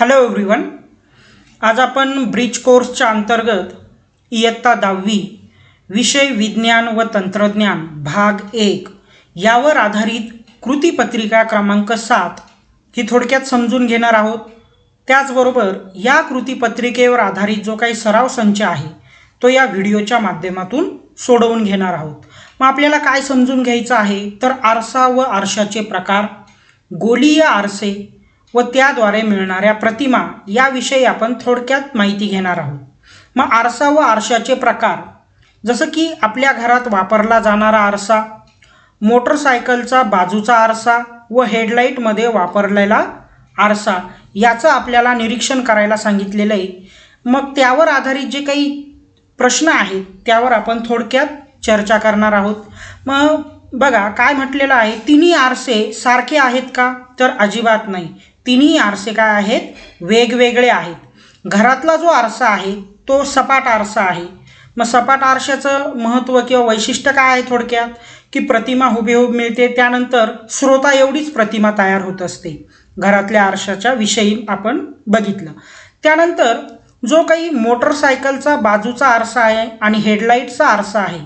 Hello everyone, आज आपण bridge कोर्सच्या अंतर्गत इयत्ता 10वी विषय विज्ञान व तंत्रज्ञान भाग 1 यावर आधारित कृतीपत्रिका क्रमांक 7 ही थोडक्यात समजून घेणार आहोत। त्याचबरोबर या कृतीपत्रिकेवर आधारित जो काही सराव संच आहे तो या व्हिडिओच्या माध्यमातून सोडवून घेणार आहोत। मग आपल्याला काय समजून घ्यायचं आहे तर आरसा व आरशाचे प्रकार, गोलीय आरसे व त्याद्वारे मिळणाऱ्या प्रतिमा याविषयी आपण थोडक्यात माहिती घेणार आहोत। मग आरसा व आरशाचे प्रकार, जसं की आपल्या घरात वापरला जाणारा आरसा, मोटरसायकलचा बाजूचा आरसा व हेडलाईटमध्ये वापरलेला आरसा याचं आपल्याला निरीक्षण करायला सांगितलेलं आहे। मग त्यावर आधारित जे काही प्रश्न आहेत त्यावर आपण थोडक्यात चर्चा करणार आहोत। मग बघा काय म्हटलेलं आहे, तिन्ही आरसे सारखे आहेत का तर अजिबात नाही। तिन्ही आरसे काय आहेत, वेगवेगळे आहेत। घरातला जो आरसा आहे तो सपाट आरसा आहे। मग सपाट आरशाचं महत्त्व किंवा वैशिष्ट्य काय आहे थोडक्यात की प्रतिमा हुबेहूब मिळते, त्यानंतर स्रोता एवढीच प्रतिमा तयार होत असते। घरातल्या आरशाच्या विषयी आपण बघितलं। त्यानंतर जो काही मोटरसायकलचा बाजूचा आरसा आहे आणि हेडलाईटचा आरसा आहे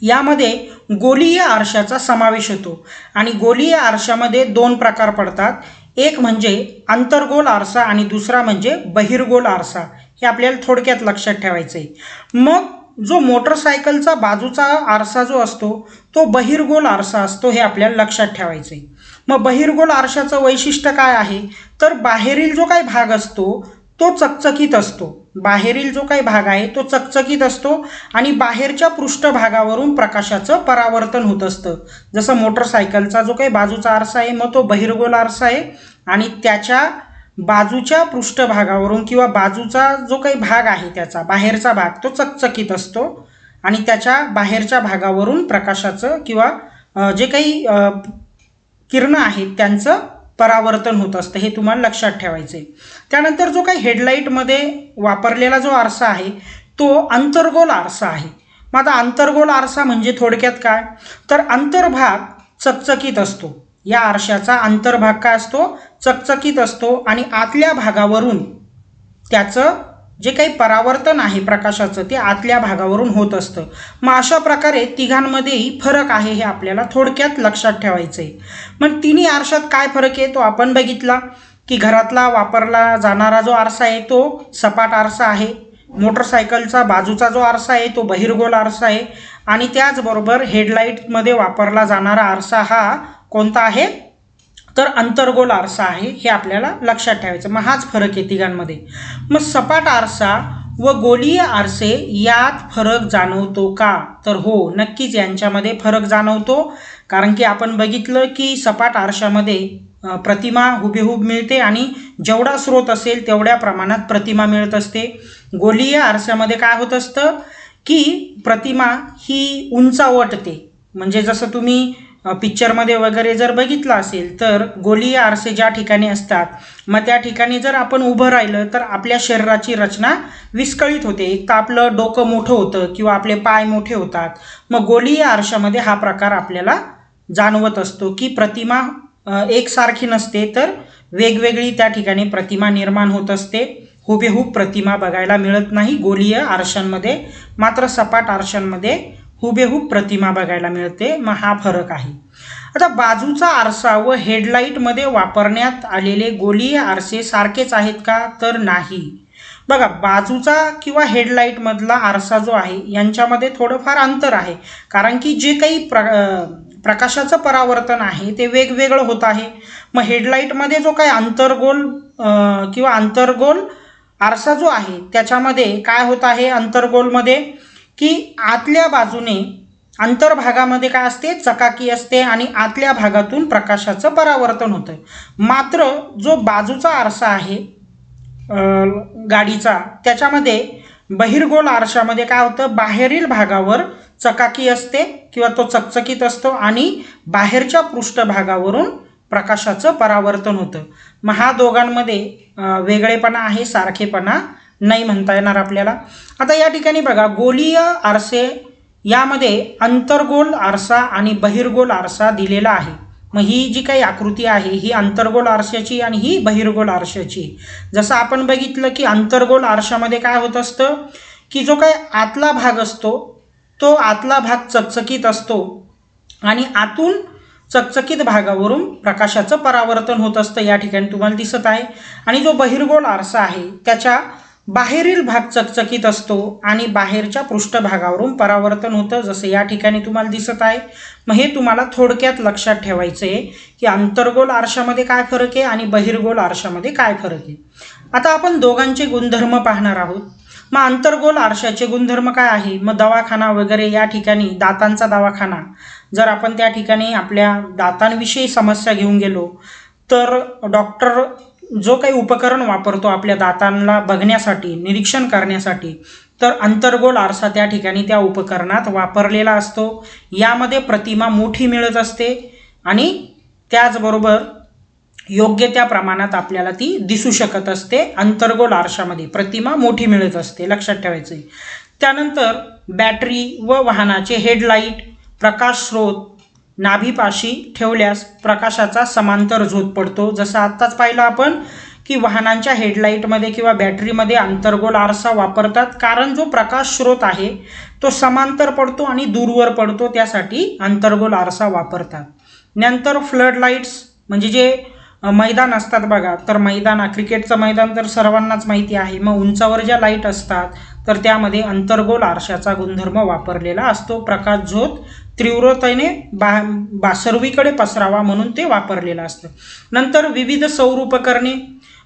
यामध्ये गोलीय आरशाचा समावेश होतो आणि गोलीय आरशामध्ये दोन प्रकार पडतात, एक म्हणजे अंतर्गोल आरसा आणि दुसरा म्हणजे बहिर्गोल आरसा। हे आपल्याला थोडक्यात लक्षात ठेवायचं आहे। मग जो मोटरसायकलचा बाजूचा आरसा जो असतो तो बहिर्गोल आरसा असतो, हे आपल्याला लक्षात ठेवायचं आहे। मग बहिर्गोल आरशाचं वैशिष्ट्य काय आहे तर बाहेरील जो काही भाग असतो तो चकचकीत असतो। बाहेरील जो काही भाग आहे तो चकचकीत असतो आणि बाहेरच्या पृष्ठभागावरून प्रकाशाचं परावर्तन होत असतं। जसं मोटरसायकलचा जो काही बाजूचा आरसा आहे मग तो बहिर्गोल आरसा आहे आणि त्याच्या बाजूच्या पृष्ठभागावरून किंवा बाजूचा जो काही भाग आहे त्याचा बाहेरचा भाग तो चकचकीत असतो आणि त्याच्या बाहेरच्या भागावरून प्रकाशाचं किंवा जे काही किरणं आहेत त्यांचं परावर्तन होत असतं, हे तुम्हाला लक्षात ठेवायचं आहे। त्यानंतर जो काही हेडलाईटमध्ये वापरलेला जो आरसा आहे तो अंतर्गोल आरसा आहे। मग आता अंतर्गोल आरसा म्हणजे थोडक्यात काय तर अंतर्भाग चकचकीत असतो। या आरशाचा अंतर्भाग काय असतो, चकचकीत असतो आणि आतल्या भागावरून त्याचं जे काही परावर्तन आहे प्रकाशाचं ते आतल्या भागावरून होत असतं। मग अशा प्रकारे तिघांमध्येही फरक आहे, हे आपल्याला थोडक्यात लक्षात ठेवायचं आहे। मग तिन्ही आरशात काय फरक आहे तो आपण बघितला की घरातला वापरला जाणारा जो आरसा आहे तो सपाट आरसा आहे, मोटरसायकलचा बाजूचा जो आरसा आहे तो बहिर्गोल आरसा आहे आणि त्याचबरोबर हेडलाईटमध्ये वापरला जाणारा आरसा हा कोणता आहे तर अंतर्गोल आरसा आहे, हे आपल्याला लक्षात ठेवायचं। मग हाच फरक आहे तिघांमध्ये। मग सपाट आरसा व गोलीय आरसे यात फरक जाणवतो का तर हो, नक्कीच यांच्यामध्ये फरक जाणवतो। कारण की आपण बघितलं की सपाट आरशामध्ये प्रतिमा हुबेहूब मिळते आणि जेवढा स्रोत असेल तेवढ्या प्रमाणात प्रतिमा मिळत असते। गोलीय आरशामध्ये काय होत असतं की प्रतिमा ही उंचावटते, म्हणजे जसं तुम्ही पिक्चरमध्ये वगैरे जर बघितलं असेल तर गोलीय आरसे ज्या ठिकाणी असतात मग त्या ठिकाणी जर आपण उभं राहिलं तर आपल्या शरीराची रचना विस्कळीत होते। एक तर आपलं डोकं मोठं होतं किंवा आपले पाय मोठे होतात। मग गोलीय आरशामध्ये हा प्रकार आपल्याला जाणवत असतो की प्रतिमा एकसारखी नसते तर वेगवेगळी त्या ठिकाणी प्रतिमा निर्माण होत असते। हुबेहूब प्रतिमा बघायला मिळत नाही गोलीय आरशांमध्ये, मात्र सपाट आरशांमध्ये हुबेहूब प्रतिमा बघायला मिळते। मग हा फरक आहे। आता बाजूचा आरसा व हेडलाईटमध्ये वापरण्यात आलेले गोलीय आरसे सारखेच आहेत का तर नाही। बघा बाजूचा किंवा हेडलाईटमधला आरसा जो आहे यांच्यामध्ये थोडंफार अंतर आहे, कारण की जे काही प्रकाशाचं परावर्तन आहे ते वेगवेगळं होत आहे। मग हेडलाईटमध्ये जो काही अंतर्गोल आरसा जो आहे त्याच्यामध्ये काय होत आहे, अंतर्गोलमध्ये की आतल्या बाजूने अंतर्भागामध्ये काय असते, चकाकी असते आणि आतल्या भागातून प्रकाशाचं परावर्तन होतं। मात्र जो बाजूचा आरसा आहे गाडीचा त्याच्यामध्ये बहिर्गोल आरशामध्ये काय होतं, बाहेरील भागावर चकाकी असते किंवा तो चकचकीत असतो आणि बाहेरच्या पृष्ठभागावरून प्रकाशाचं परावर्तन होतं। मग हा दोघांमध्ये वेगळेपणा आहे, सारखेपणा नाही म्हणता येणार आपल्याला। आता या ठिकाणी बघा गोलीय आरसे यामध्ये अंतर्गोल आरसा आणि बहिर्गोल आरसा दिलेला आहे। मग ही जी काही आकृती आहे ही अंतर्गोल आरशाची आणि ही बहिर्गोल आरशाची. जसं आपण बघितलं की अंतर्गोल आरशामध्ये काय होत असतं की जो काही आतला भाग असतो तो आतला भाग चकचकीत असतो आणि आतून चकचकीत भागावरून प्रकाशाचं परावर्तन होत असतं, या ठिकाणी तुम्हाला दिसत आहे. आणि जो बहिर्गोल आरसा आहे त्याच्या बाहेरील भाग चकचकीत असतो आणि बाहेरच्या पृष्ठभागावरून परावर्तन होतं, जसं या ठिकाणी तुम्हाला दिसत आहे. मग हे तुम्हाला थोडक्यात लक्षात ठेवायचं आहे की अंतर्गोल आरशामध्ये काय फरक आहे आणि बहिर्गोल आरशामध्ये काय फरक आहे. आता आपण दोघांचे गुणधर्म पाहणार आहोत. मग अंतर्गोल आरशाचे गुणधर्म काय आहे. मग दवाखाना वगैरे, या ठिकाणी दातांचा दवाखाना, जर आपण त्या ठिकाणी आपल्या दातांविषयी समस्या घेऊन गेलो तर डॉक्टर जो काही उपकरण वापरतो आपल्या दातांना बघण्यासाठी, निरीक्षण करण्यासाठी, तर अंतर्गोल आरसा त्या ठिकाणी त्या उपकरणात वापरलेला असतो. यामध्ये प्रतिमा मोठी मिळत असते आणि त्याचबरोबर योग्य त्या प्रमाणात आपल्याला ती दिसू शकत असते. अंतर्गोल आरशामध्ये प्रतिमा मोठी मिळत असते, लक्षात ठेवायचं आहे. त्यानंतर बॅटरी व वाहनाचे हेडलाईट प्रकाश स्रोत नाभीपाशी ठेवल्यास प्रकाशाचा समांतर झोत पडतो. जसं आत्ताच पाहिलं आपण की वाहनांच्या हेडलाईटमध्ये किंवा बॅटरीमध्ये अंतर्गोल आरसा वापरतात, कारण जो प्रकाश स्रोत आहे तो समांतर पडतो आणि दूरवर पडतो, त्यासाठी अंतर्गोल आरसा वापरतात. नंतर फ्लड लाईट्स म्हणजे जे मैदान असतात बघा, तर क्रिकेटचं मैदान तर सर्वांनाच माहिती आहे. मग उंचावर ज्या लाईट असतात तर त्यामध्ये अंतर्गोल आरशाचा गुणधर्म वापरलेला असतो. प्रकाश झोत तीव्रतेने सर्वीकडे पसरावा म्हणून ते वापरलेलं असतं. नंतर विविध सौर उपकरणे.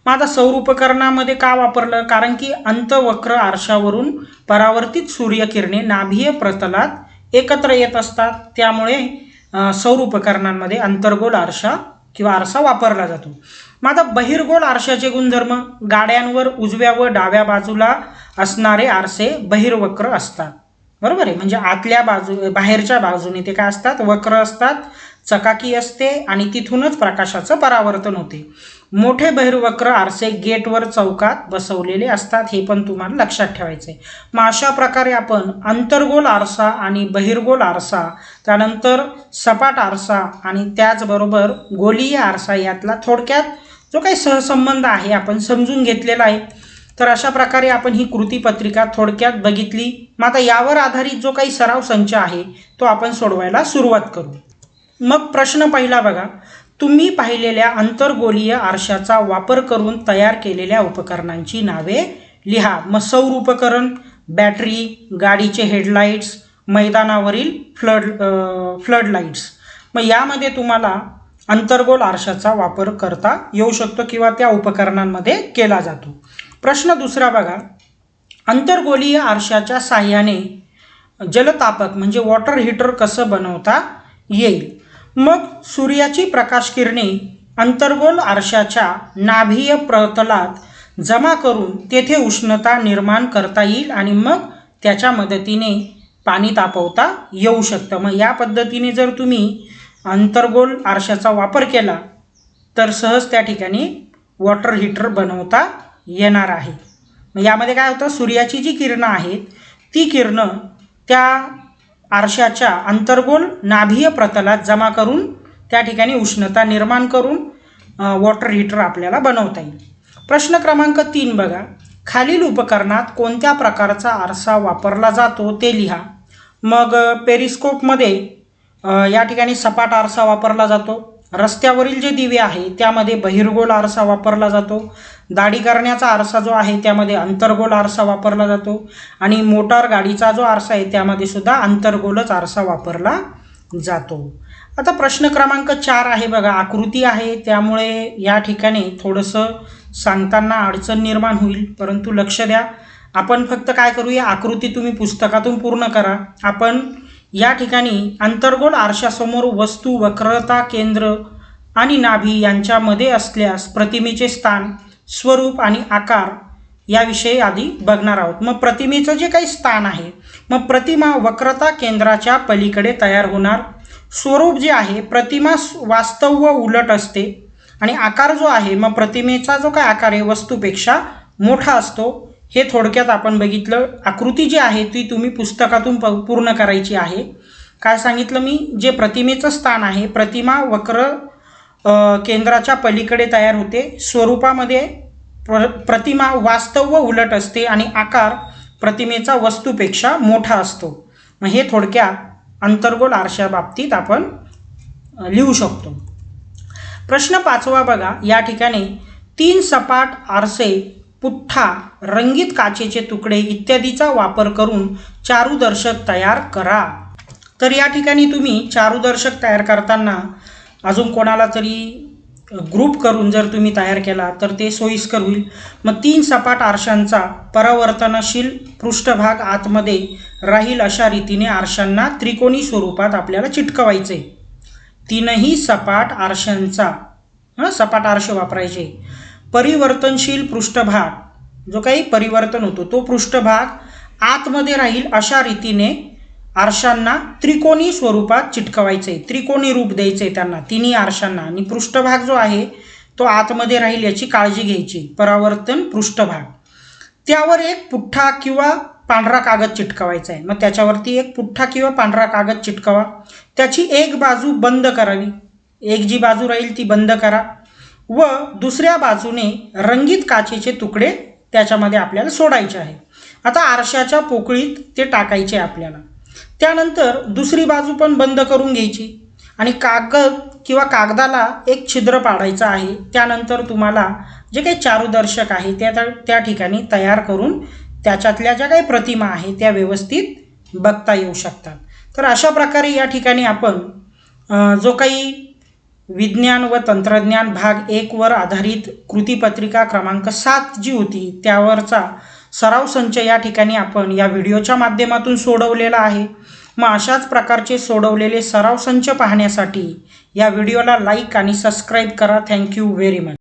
मग आता सौर उपकरणामध्ये का वापरलं, कारण की अंतवक्र आरशावरून परावर्तित सूर्यकिरणे नाभीय प्रतलात एकत्र येत असतात, त्यामुळे सौर उपकरणांमध्ये अंतर्गोल आरसा किंवा आरसा वापरला जातो. मग आता बहिर्गोल आरशाचे गुणधर्म. गाड्यांवर उजव्या व डाव्या बाजूला असणारे आरसे बहिर्वक्र असतात, बरोबर आहे. म्हणजे आतल्या बाहेरच्या बाजूने ते काय असतात, वक्र असतात, चकाकी असते आणि तिथूनच प्रकाशाचं परावर्तन होते. मोठे बहिर्वक्र आरसे गेटवर चौकात बसवलेले असतात, हे पण तुम्हाला लक्षात ठेवायचं आहे. मग अशा प्रकारे आपण अंतर्गोल आरसा आणि बहिर्गोल आरसा, त्यानंतर सपाट आरसा आणि त्याचबरोबर गोलीय आरसा यातला थोडक्यात जो काही सहसंबंध आहे आपण समजून घेतलेला आहे. तर अशा प्रकारे आपण ही कृतीपत्रिका थोडक्यात बघितली. मग आता यावर आधारित जो काही सराव संच आहे तो आपण सोडवायला सुरुवात करू. मग प्रश्न पहिला बघा, तुम्ही पाहिलेल्या अंतर्गोलीय आरशाचा वापर करून तयार केलेल्या उपकरणांची नावे लिहा. मग सौर उपकरण, बॅटरी, गाडीचे हेडलाईट्स, मैदानावरील फ्लड लाईट्स. मग यामध्ये तुम्हाला अंतर्गोल आरशाचा वापर करता येऊ शकतो किंवा त्या उपकरणांमध्ये केला जातो. प्रश्न दुसरा बघा, अंतर्गोलीय आरशाच्या साहाय्याने जलतापक म्हणजे वॉटर हीटर कसं बनवता येईल. मग सूर्याची प्रकाशकिरणे अंतर्गोल आरशाच्या नाभीय प्रतलात जमा करून तेथे उष्णता निर्माण करता येईल आणि मग त्याच्या मदतीने पाणी तापवता येऊ शकतं. मग या पद्धतीने जर तुम्ही अंतर्गोल आरशाचा वापर केला तर सहज त्या ठिकाणी वॉटर हीटर बनवता येणार आहे. मग यामध्ये काय होतं, सूर्याची जी किरणं आहेत ती किरणं त्या आरशाच्या अंतर्गोल नाभीय प्रतलात जमा करून त्या ठिकाणी उष्णता निर्माण करून वॉटर हीटर आपल्याला बनवता येईल. प्रश्न क्रमांक 3 बघा, खालील उपकरणात कोणत्या प्रकारचा आरसा वापरला जातो ते लिहा. मग पेरिस्कोपमध्ये या ठिकाणी सपाट आरसा वापरला जातो. रस्त्यावरील जे दिवे आहे त्यामध्ये बहिर्गोल आरसा वापरला जातो. दाढी करण्याचा आरसा जो आहे त्यामध्ये अंतर्गोल आरसा वापरला जातो आणि मोटार गाडीचा जो आरसा आहे त्यामध्ये सुद्धा अंतर्गोलच आरसा वापरला जातो. आता प्रश्न क्रमांक 4 आहे बघा, आकृती आहे त्यामुळे या ठिकाणी थोडंसं सांगताना अडचण निर्माण होईल, परंतु लक्ष द्या. आपण फक्त काय करूया, आकृती तुम्ही पुस्तकातून पूर्ण करा. आपण या ठिकाणी अंतर्गोल आरशासमोर वस्तू, वक्रता केंद्र आणि नाभी यांच्यामध्ये असल्यास प्रतिमेचे स्थान, स्वरूप आणि आकार याविषयी आधी बघणार आहोत. मग प्रतिमेचं जे काही स्थान आहे, मग प्रतिमा वक्रता केंद्राच्या पलीकडे तयार होणार. स्वरूप जे आहे, प्रतिमा वास्तव व उलट असते आणि आकार जो आहे, मग प्रतिमेचा जो काय आकार आहे वस्तूपेक्षा मोठा असतो. हे थोडक्यात आपण बघितलं. आकृती जी आहे ती तुम्ही पुस्तकातून पूर्ण करायची आहे. काय सांगितलं मी, जे प्रतिमेचं स्थान आहे प्रतिमा वक्र केंद्राच्या पलीकडे तयार होते. स्वरूपामध्ये प्रतिमा वास्तव व उलट असते आणि आकार प्रतिमेचा वस्तूपेक्षा मोठा असतो. मग हे थोडक्यात अंतर्गोल आरशा बाबतीत आपण लिहू शकतो. प्रश्न 5वा बघा. या ठिकाणी 3 सपाट आरसे, पुठ्ठा, रंगीत काचेचे तुकडे इत्यादीचा वापर करून चारूदर्शक तयार करा. तर या ठिकाणी तुम्ही चारूदर्शक तयार करताना अजून कोणाला तरी ग्रुप करून जर तुम्ही तयार केला तर ते सोयीस्कर होईल. मग 3 सपाट आरशांचा परावर्तनशील पृष्ठभाग आतमध्ये राहील अशा रीतीने आरशांना त्रिकोणी स्वरूपात आपल्याला चिटकवायचे. 3ही सपाट आरशांचा सपाट आरसे वापरायचे. परिवर्तनशील पृष्ठभाग, जो काही परिवर्तन होतो तो पृष्ठभाग आतमध्ये राहील अशा रीतीने आरशांना त्रिकोणी स्वरूपात चिटकवायचे. त्रिकोणी रूप द्यायचे त्यांना तिन्ही आरशांना, आणि पृष्ठभाग जो आहे तो आतमध्ये राहील याची काळजी घ्यायची. परावर्तन पृष्ठभाग, त्यावर एक पुठ्ठा किंवा पांढरा कागद चिटकवायचा आहे. मग त्याच्यावरती एक पुठ्ठा किंवा पांढरा कागद चिटकवा. त्याची एक बाजू बंद करावी, एक जी बाजू राहील ती बंद करा व दुसऱ्या बाजूने रंगीत काचेचे तुकडे त्याच्यामध्ये आपल्याला सोडायचे आहे. आता आरशाच्या पोकळीत ते टाकायचे आपल्याला. त्यानंतर दुसरी बाजू पण बंद करून घ्यायची आणि कागद किंवा कागदाला एक छिद्र पाडायचं आहे. त्यानंतर तुम्हाला जे काही चारूदर्शक आहे त्या ठिकाणी तयार करून त्याच्यातल्या ज्या काही प्रतिमा आहे त्या व्यवस्थित बघता येऊ शकतात. तर अशा प्रकारे या ठिकाणी आपण जो काही विज्ञान व तंत्रज्ञान भाग 1 वर आधारित कृतीपत्रिका क्रमांक 7 जी होती त्यावरचा सराव संच या ठिकाणी आपण या व्हिडिओच्या माध्यमातून सोडवलेला आहे. मग अशाच प्रकारचे सोडवलेले सराव संच पाहण्यासाठी या व्हिडिओला लाईक आणि सबस्क्राईब करा. Thank you very much.